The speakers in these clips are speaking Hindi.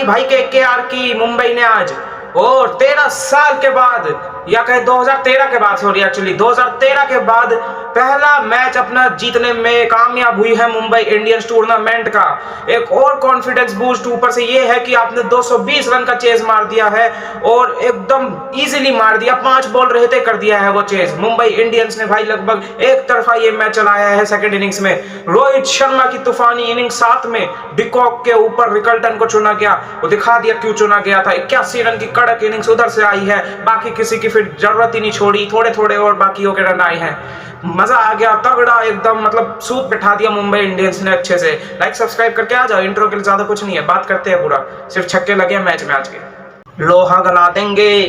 भाई केकेआर की मुंबई ने आज, और 13 साल के बाद, या कहे 2013 के बाद, सॉरी एक्चुअली 2013 के बाद पहला मैच अपना जीतने में कामयाब हुई है मुंबई इंडियंस टूर्नामेंट का। एक और कॉन्फिडेंस बूस्ट ऊपर से ये है कि आपने 220 रन का चेज मार दिया है और एकदम इजीली मार दिया, 5 बॉल रहते कर दिया है वो चेज। मुंबई इंडियंस ने भाई लगभग एक तरफा ये मैच चलाया है सेकंड इनिंग्स में। रोहित शर्मा की तूफानी इनिंग 7 में डिकॉक के ऊपर रिकल्टन को चुना गया, वो दिखा दिया क्यों चुना गया था। 81 रन की कड़क इनिंग्स उधर से आई है, बाकी किसी की फिर जरूरत ही नहीं छोड़ी, थोड़े थोड़े और बाकियों के रन आए हैं। मजा आ गया तगड़ा एकदम, मतलब सूत बैठा दिया मुंबई इंडियंस ने अच्छे से। लाइक सब्सक्राइब करके आ जाओ, इंट्रो के लिए ज्यादा कुछ नहीं है, बात करते हैं पूरा। सिर्फ छक्के लगे मैच में आज के। लोहा गला देंगे,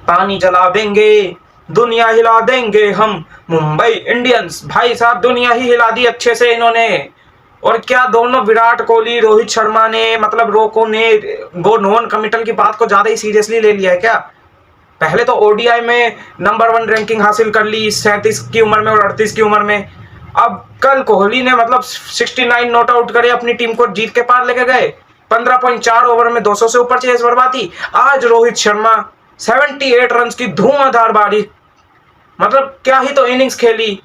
पानी जला देंगे, दुनिया हिला देंगे हम मुंबई इंडियंस। भाई साहब दुनिया ही हिला दी अच्छे से इन्होंने। और क्या दोनों विराट कोहली रोहित शर्मा ने, मतलब रोको ने गो नॉन कमिटल की बात को ज्यादा ही सीरियसली ले लिया है क्या? पहले तो ओडीआई में नंबर 1 रैंकिंग हासिल कर ली 37 की उम्र में और 38 की उम्र में। अब कल कोहली ने मतलब 69 नॉट आउट करे, अपनी टीम को जीत के पार लेके गए। 15.4 ओवर में 200 से ऊपर चेज बर्बादी। आज रोहित शर्मा 78 रन की धुआंधार बारी, मतलब क्या ही तो इनिंग्स खेली।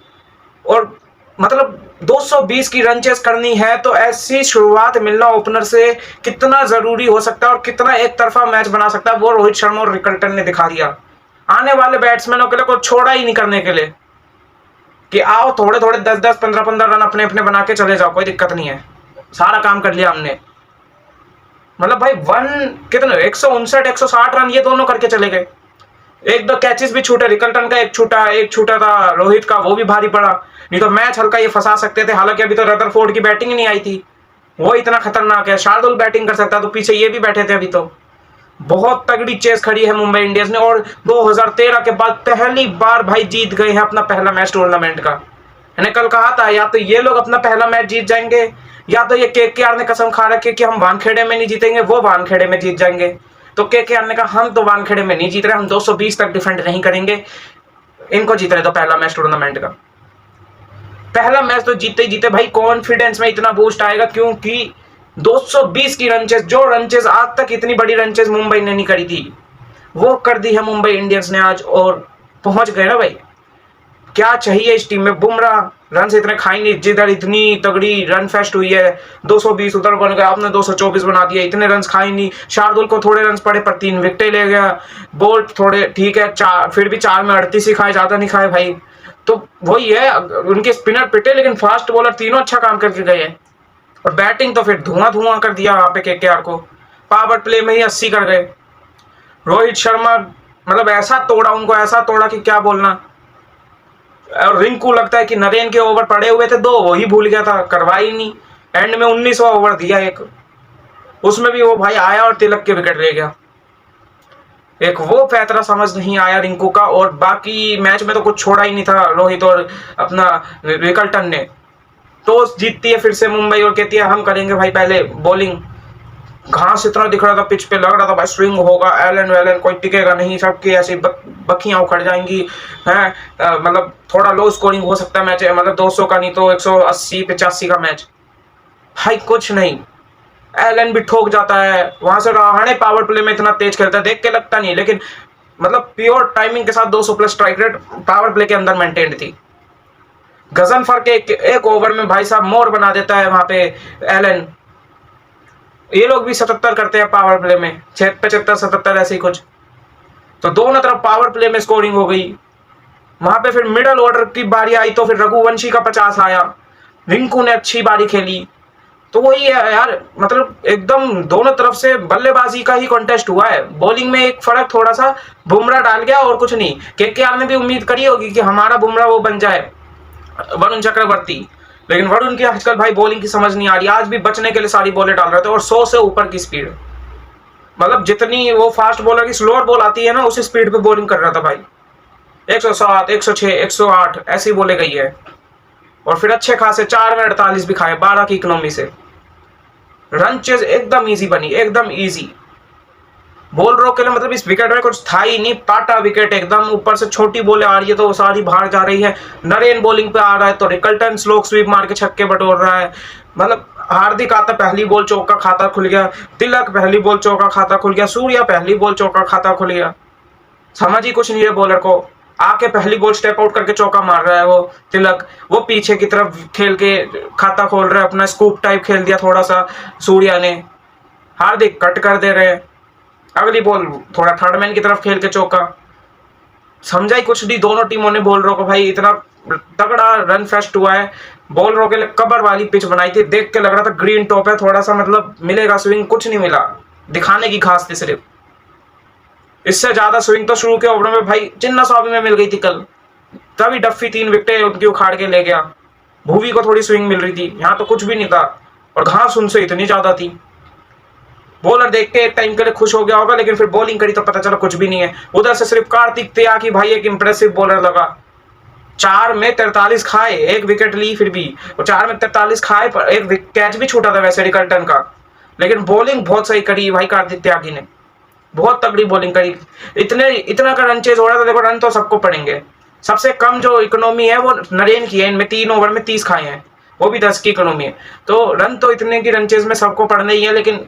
और मतलब 220 की रन चेस करनी है तो ऐसी शुरुआत मिलना ओपनर से कितना जरूरी हो सकता है और कितना एक तरफा मैच बना सकता है, वो रोहित शर्मा और रिकल्टन ने दिखा दिया। आने वाले बैट्समैनों के लिए कोई छोड़ा ही नहीं करने के लिए कि आओ थोड़े थोड़े 10-10 15-15 रन अपने अपने बना के चले जाओ, कोई दिक्कत नहीं है, सारा काम कर लिया हमने। मतलब भाई कितने 159 160 रन ये दोनों करके चले गए। एक दो कैचेस भी छूटे, रिकल्टन का एक छूटा था रोहित का, वो भी भारी पड़ा, नहीं तो मैच हल्का ये फंसा सकते थे। हालांकि अभी तो रदरफोर्ड की बैटिंग ही नहीं आई थी, वो इतना खतरनाक है। शार्दुल बैटिंग कर सकता तो पीछे ये भी बैठे थे। अभी तो बहुत तगड़ी चेस खड़ी है मुंबई इंडियंस ने, और 2013 के बाद पहली बार भाई जीत गए हैं अपना पहला मैच टूर्नामेंट का। मैंने कल कहा था या तो ये लोग अपना पहला मैच जीत जाएंगे, या तो ये केकेआर ने कसम खा रखी कि हम वानखेड़े में नहीं जीतेंगे, वो वानखेड़े में जीत जाएंगे। तो केकेआर ने कहा हम तो वानखेड़े में नहीं जीत रहे, हम 220 तक डिफेंड नहीं करेंगे, इनको जीत रहे तो पहला मैच टूर्नामेंट का। पहला मैच तो जीते ही जीते भाई, कॉन्फिडेंस में इतना बूस्ट आएगा क्योंकि 220 की रनचेस, जो रनचेस आज तक इतनी बड़ी रनचेस मुंबई ने नहीं करी थी, वो कर दी है मुंबई इंडियंस ने आज, और पहुंच गए ना भाई। क्या चाहिए इस टीम में? बुमराह रन से इतने खाई नहीं, जिधर इतनी तगड़ी रन फेस्ट हुई है 220 उधर बन गया, आपने 224 बना दिया, इतने रन खाई नहीं। शार्दुल को थोड़े रन पड़े पर 3 विकेटें ले गया। बोल्ट थोड़े ठीक है, फिर भी 4 में 38 ही खाए, ज्यादा नहीं खाए भाई। तो वही है, उनके स्पिनर पिटे लेकिन फास्ट बॉलर तीनों अच्छा काम करके गए हैं। और बैटिंग तो फिर धुआं कर दिया वहां पे केकेआर को, पावर प्ले में ही 80 कर गए। रोहित शर्मा मतलब ऐसा तोड़ा उनको, ऐसा तोड़ा कि क्या बोलना। और रिंकू लगता है कि नरेन के ओवर पड़े हुए थे 2, वही भूल गया था, करवा ही नहीं। एंड में 19वां ओवर दिया एक, उसमें भी वो भाई आया और तिलक के विकेट ले गया। एक वो पैतरा समझ नहीं आया रिंकू का। और बाकी मैच में तो कुछ छोड़ा ही नहीं था रोहित और अपना रिकल्टन ने। टॉस जीतती है फिर से मुंबई और कहती है हम करेंगे भाई पहले बॉलिंग। घास इतना दिख रहा था पिच पे, लग रहा था भाई स्विंग होगा, एलन वेलन कोई टिकेगा नहीं, सबकी ऐसी बखियां उखड़ जाएंगी हैं। मतलब थोड़ा लो स्कोरिंग हो सकता है मैच, मतलब 200 का नहीं तो 180-85 का मैच। भाई कुछ नहीं, एलन भी ठोक जाता है वहां से। रहाणे पावर प्ले में इतना तेज खेलता है, देख के लगता नहीं, लेकिन मतलब प्योर टाइमिंग के साथ 200+ स्ट्राइक रेट पावर प्ले के अंदर मेंटेन्ड थी। गजनफर के एक ओवर में भाई साहब मोर बना देता है वहां पे एलन। ये लोग भी 77 करते हैं पावर प्ले में, 75-77 ऐसे ही कुछ। तो दोनों तरफ पावर प्ले में स्कोरिंग हो गई। वहां पे फिर मिडल ऑर्डर की बारी आई तो फिर रघुवंशी का 50 आया, रिंकू ने अच्छी बारी खेली। तो वही है यार, मतलब एकदम दोनों तरफ से बल्लेबाजी का ही कॉन्टेस्ट हुआ है। बॉलिंग में एक फर्क थोड़ा सा बुमराह डाल गया और कुछ नहीं। केकेआर ने भी उम्मीद करी होगी कि हमारा बुमराह वो बन जाए वरुण चक्रवर्ती, लेकिन वरुण की आजकल भाई बॉलिंग की समझ नहीं आ रही। आज भी बचने के लिए सारी बॉलें डाल रहे थे और 100 से ऊपर की स्पीड, मतलब जितनी वो फास्ट बॉलर की स्लोअर बॉल आती है ना उसी स्पीड पे बॉलिंग कर रहा था भाई। 107, 106, 108 ऐसी बोले गई है। और फिर अच्छे खासे 4 में 48 भी खाए 12 की इकोनॉमी से। रन चेज एकदम इजी बनी, एकदम इजी। बॉलरों के लिए मतलब इस विकेट में कुछ था ही नहीं, पाटा विकेट एकदम। ऊपर से छोटी बॉलें आ रही है तो वो सारी बाहर जा रही है। नरेन बॉलिंग पे आ रहा है तो रिकल्टन स्लो स्वीप मार के छक्के बटोर रहा है। मतलब हार्दिक आता पहली बॉल चौका खाता खुल गया, तिलक पहली बॉल चौका खाता खुल गया, सूर्या पहली बॉल चौका खाता खुल गया। समझ ही कुछ नहीं है बॉलर को। आके पहली बॉल स्टेप आउट करके चौका मार रहा है वो तिलक, वो पीछे की तरफ खेल के खाता खोल रहा है अपना, स्कूप टाइप खेल दिया थोड़ा सा सूर्या ने। हार्दिक कट कर दे रहे हैं, अगली बॉल थोड़ा थर्ड मैन की तरफ खेल के चौका। समझा ही कुछ नहीं दोनों टीमों ने बॉलरों को। भाई इतना तगड़ा रन फेस्ट हुआ है, बॉलरों के लिए कबर वाली पिच बनाई थी, देख के लग रहा था ग्रीन टॉप है, थोड़ा सा मतलब मिलेगा स्विंग, कुछ नहीं मिला, दिखाने की खास थी सिर्फ। इससे ज्यादा स्विंग तो शुरू के ओवरों में भाई चिन्ना स्वामी में मिल गई थी कल, तभी डफी 3 विकेटें उनकी उखाड़ के ले गया। भुवी को थोड़ी स्विंग मिल रही थी, यहाँ तो कुछ भी नहीं था, और घास उनसे इतनी ज्यादा थी। बॉलर देख के एक टाइम के लिए खुश हो गया होगा, लेकिन फिर बॉलिंग करी तो पता चला कुछ भी नहीं है। उधर से सिर्फ कार्तिक त्यागी भाई एक इंप्रेसिव बॉलर लगा, 4 में 43 खाए, 1 विकेट ली फिर भी, और 4 में 43 खाए, पर एक कैच भी छूटा था वैसे रिकल्टन का, लेकिन बॉलिंग बहुत सही करी भाई कार्तिक त्यागी ने, बहुत तगड़ी बॉलिंग करी। इतना का रन चेज हो रहा था, देखो रन तो सबको पड़ेंगे। सबसे कम जो इकोनॉमी है वो नरेन की है, इनमें 3 ओवर में 30 खाए हैं, वो भी 10 की इकोनॉमी है, तो रन तो इतने की रन चेज में सबको पड़ने ही है। लेकिन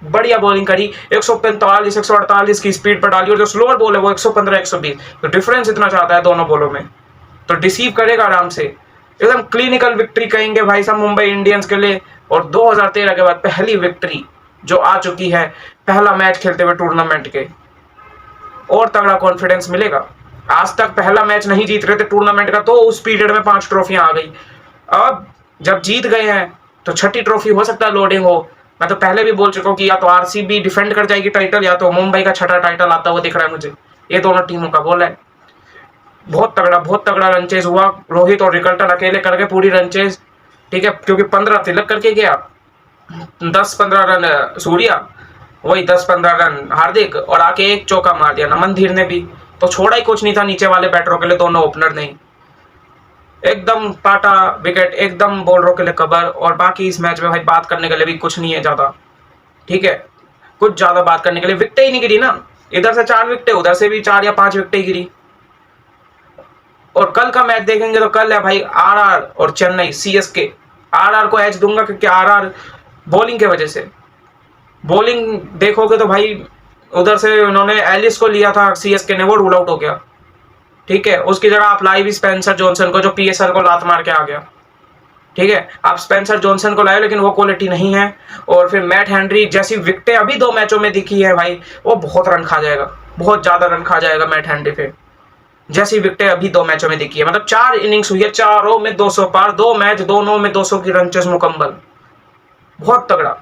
बढ़िया बॉलिंग करी, 145 148 की स्पीड पर डाली, और जो स्लोअर बॉल है वो 115 120, तो डिफरेंस इतना चाहता है दोनों बॉलों में, तो डिसीव करेगा आराम से। एकदम क्लिनिकल विक्ट्री कहेंगे भाई साहब मुंबई इंडियंस के लिए, और 2013 के बाद पहली विक्ट्री जो आ चुकी है, पहला मैच खेलते हुए टूर्नामेंट के, और तगड़ा कॉन्फिडेंस मिलेगा। आज तक पहला मैच नहीं जीत रहे थे टूर्नामेंट का, तो उस पीरियड में 5 ट्रॉफियां आ गई। अब जब जीत गए हैं तो 6ठी ट्रॉफी हो सकता है लोडिंग हो। मैं तो पहले भी बोल चुका हूँ कि या तो आरसीबी डिफेंड कर जाएगी टाइटल, या तो मुंबई का 6ठा टाइटल आता हुआ दिख रहा है मुझे, ये दोनों टीमों का बोल है। बहुत तगड़ा रन चेज हुआ, रोहित और रिकल्टन अकेले करके पूरी रन चेज, ठीक है, क्योंकि 15 तिलक करके गया, 10-15 रन सूर्या, वही 10-15 रन हार्दिक, और आके एक चौका मार दिया नमन धीर ने भी, तो छोड़ा ही कुछ नहीं था नीचे वाले बैटरों के लिए, दोनों ओपनर ने एकदम पाटा विकेट, एकदम बॉलरों के लिए कबर। और बाकी इस मैच में भाई बात करने के लिए भी कुछ नहीं है ज्यादा, ठीक है, कुछ ज्यादा बात करने के लिए, विकेटें ही नहीं गिरी ना, इधर से 4 विकेटें, उधर से भी 4 या 5 विकेटें गिरी। और कल का मैच देखेंगे तो कल है भाई आरआर और चेन्नई सीएसके। आरआर को एज दूंगा क्योंकि आरआर बॉलिंग के वजह से, बॉलिंग देखोगे तो भाई उधर से उन्होंने एलिस को लिया था सीएसके ने, वो रूल आउट हो गया, ठीक है, उसकी जगह आप लाई भी स्पेंसर जॉनसन को, जो पीएसएल को लात मार के आ गया, ठीक है, आप स्पेंसर जॉनसन को लाए, लेकिन वो क्वालिटी नहीं है। और फिर मैट हेनरी जैसी विकेटें अभी 2 मैचों में दिखी है भाई, वो बहुत रन खा जाएगा, बहुत ज्यादा रन खा जाएगा मैट हेनरी पे, जैसी विकेटें अभी 2 मैचों में दिखी है। मतलब 4 इनिंग्स हुई है, चारों में 200 पार, 2 मैच दोनों में 200 की रन चेज मुकम्मल, बहुत तगड़ा।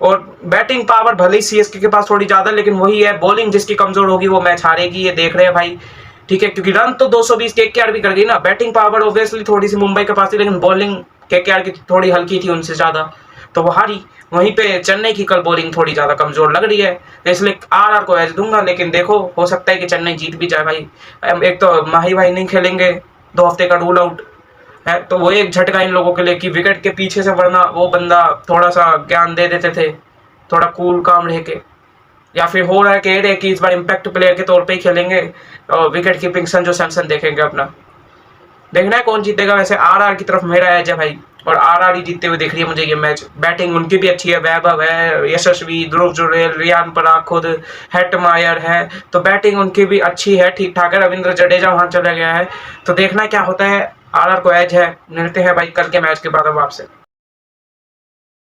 और बैटिंग पावर भले ही सीएसके के पास थोड़ी ज्यादा, लेकिन वही है, बॉलिंग जिसकी कमजोर होगी वो मैच हारेगी, ये देख रहे हैं भाई, ठीक है, क्योंकि रन तो 220 केकेआर भी कर गई ना, बैटिंग पावर ऑब्वियसली थोड़ी सी मुंबई के पास थी, लेकिन बॉलिंग केकेआर की थोड़ी हल्की थी उनसे ज्यादा, तो वो हारी। वहीं पे चेन्नई की कल बॉलिंग थोड़ी ज्यादा कमजोर लग रही है, इसलिए आरआर को एज दूंगा, लेकिन देखो हो सकता है कि चेन्नई जीत भी जाए भाई। एक तो माही भाई नहीं खेलेंगे, 2 हफ्ते का रूल आउट है, तो वो एक झटका इन लोगों के लिए कि विकेट के पीछे से, वरना वो बंदा थोड़ा सा ज्ञान दे देते थे, थोड़ा कूल काम रह के, या फिर हो रहा है कह रहे कि इस बार इम्पैक्ट प्लेयर के तौर पे ही खेलेंगे, और विकेट कीपिंग संजू सैमसन देखेंगे अपना। देखना है कौन जीतेगा, वैसे आरआर की तरफ मेरा एज है भाई, और आरआर ही जीतते हुए दिख रही है मुझे ये मैच। बैटिंग उनकी भी अच्छी है, वैभव है, यशस्वी, ध्रुव जुरेल, रियान पराग, खुद हेटमायर है, तो बैटिंग उनकी भी अच्छी है, ठीक ठाक है। रविंद्र जडेजा वहां चला गया है, तो देखना क्या होता है, आरआर को एज है। मिलते हैं भाई कल के मैच के बाद अब आपसे।